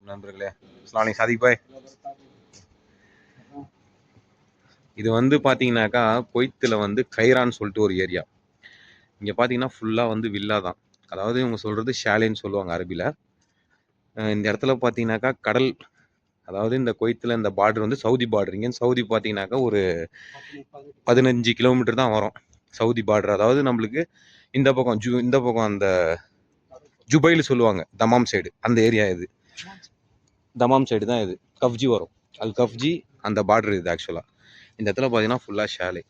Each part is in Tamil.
நண்பர்களே. அஸ்ஸலாமு அலைக்கும் சாதிக் பாய். இது வந்து பார்த்தீங்கன்னாக்கா, குவைத்தில் வந்து கைரான்னு சொல்லிட்டு ஒரு ஏரியா. இங்கே பார்த்தீங்கன்னா ஃபுல்லாக வந்து வில்லா தான். அதாவது இவங்க சொல்கிறது ஷாலேன்னு சொல்லுவாங்க அரபியில். இந்த இடத்துல பார்த்தீங்கன்னாக்கா கடல், அதாவது இந்த குவைத்தில் இந்த பார்டர் வந்து சவுதி பார்டர். இங்கேருந்து சவுதி பார்த்தீங்கன்னாக்கா ஒரு 15 கிலோமீட்டர் தான் வரும் சவுதி பார்டர். அதாவது நம்மளுக்கு இந்த பக்கம் இந்த பக்கம் அந்த ஜுபைல் சொல்லுவாங்க, தமாம் சைடு, அந்த ஏரியா இது. தமாம் சைடு தான் இது. கஃப்ஜி வரும், அல் கஃப்ஜி அந்த பார்டர் இது. ஆக்சுவலாக இந்த இடத்துல பார்த்தீங்கன்னா ஃபுல்லாக ஷாலே.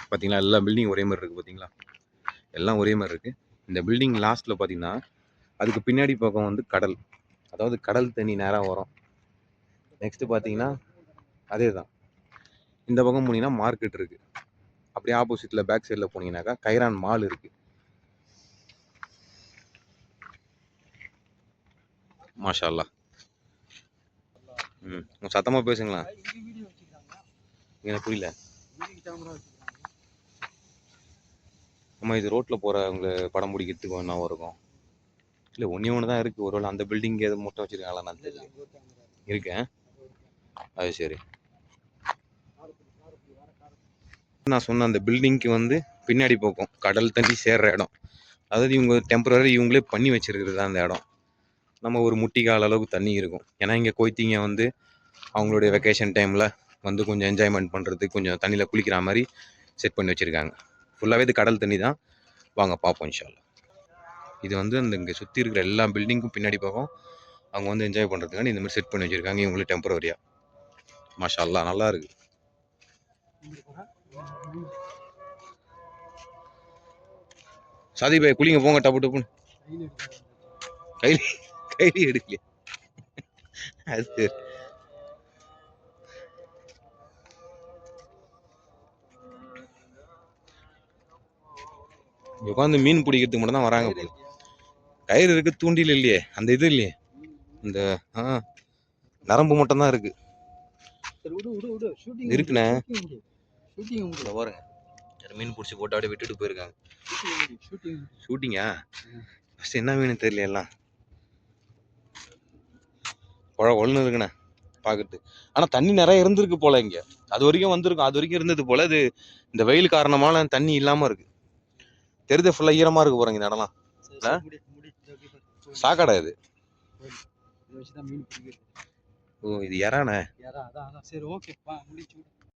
பார்த்தீங்களா, எல்லா பில்டிங் ஒரே மாதிரி இருக்குது. பார்த்தீங்களா, எல்லாம் ஒரே மாதிரி இருக்குது. இந்த பில்டிங் லாஸ்ட்டில் பார்த்தீங்கன்னா அதுக்கு பின்னாடி பக்கம் வந்து கடல், அதாவது கடல் தண்ணி நேராக வரும். நெக்ஸ்ட்டு பார்த்தீங்கன்னா அதே தான். இந்த பக்கம் போனீங்கன்னா மார்க்கெட் இருக்குது. அப்படியே ஆப்போசிட்டில் பேக் சைடில் போனீங்கன்னாக்கா கைரான் மால் இருக்குது. மாஷா அல்லா. சத்தமாக பேசுங்களா, எனக்கு புரியல. நம்ம இது ரோட்டில் போகிறவங்க படம் பிடிக்கிறதுக்கு ஒன்றா இருக்கும். இல்லை, ஒன்று தான் இருக்குது. ஒருவேளை அந்த பில்டிங் எதுவும் முட்டை வச்சுருக்காங்களா நான் தெரியல. இருக்கேன், அது சரி. நான் சொன்ன அந்த பில்டிங்க்கு வந்து பின்னாடி போக்கும் கடல் தண்ணி சேர்ற இடம். அதாவது இவங்க டெம்பரரி இவங்களே பண்ணி வச்சிருக்கிறது தான் அந்த இடம். நம்ம ஒரு முட்டிக்கால் அளவுக்கு தண்ணி இருக்கும். ஏன்னா இங்கே கொய்த்திங்க வந்து அவங்களுடைய வெக்கேஷன் டைமில் வந்து கொஞ்சம் என்ஜாய்மெண்ட் பண்ணுறதுக்கு கொஞ்சம் தண்ணியில் குளிக்கிற மாதிரி செட் பண்ணி வச்சுருக்காங்க. ஃபுல்லாகவே இது கடல் தண்ணி தான். வாங்க பார்ப்போம் இன்ஷா அல்லாஹ். இது வந்து அந்த இங்கே சுற்றி இருக்கிற எல்லா பில்டிங்க்கும் பின்னாடி பக்கம் அவங்க வந்து என்ஜாய் பண்ணுறதுக்காண்டி இந்த மாதிரி செட் பண்ணி வச்சுருக்காங்க இவங்களே டெம்பரரியாக. மாஷா அல்லாஹ், நல்லா இருக்குது. சாதி பாய் குளிங்க போங்க, டப்பு டப்புன்னு. கைலி எடுக்கலையே, அது சரி. உட்காந்து மீன் பிடிக்கிறதுக்கு மட்டும் தான் வராங்க போல. கயிறு இருக்கு, தூண்டில் இல்லையே, அந்த இது இல்லையே, இந்த நரம்பு மட்டும் தான் இருக்கு. இருக்குண்ணே, பாருங்க, மீன் பிடிச்சி போட்டு அப்படியே விட்டுட்டு போயிருக்காங்க. ஷூட்டிங்கா? ஃபர்ஸ்ட் என்ன மீன் தெரியல, எல்லாம் ஒழுன்னு இருக்குண்ணே பார்க்கறது. ஆனால் தண்ணி நிறைய இருந்திருக்கு போல இங்க. அது வரைக்கும் வந்திருக்கும், அது வரைக்கும் இருந்தது போல. இது இந்த வெயில் காரணமான தண்ணி இல்லாம இருக்கு. தெரிஞ்ச ஃபுல்லா ஈரமா இருக்கு போறீங்க இந்த இடம்லாம். சாக்கடை இது. ஓ, இது எறானே. சரி, ஓகே.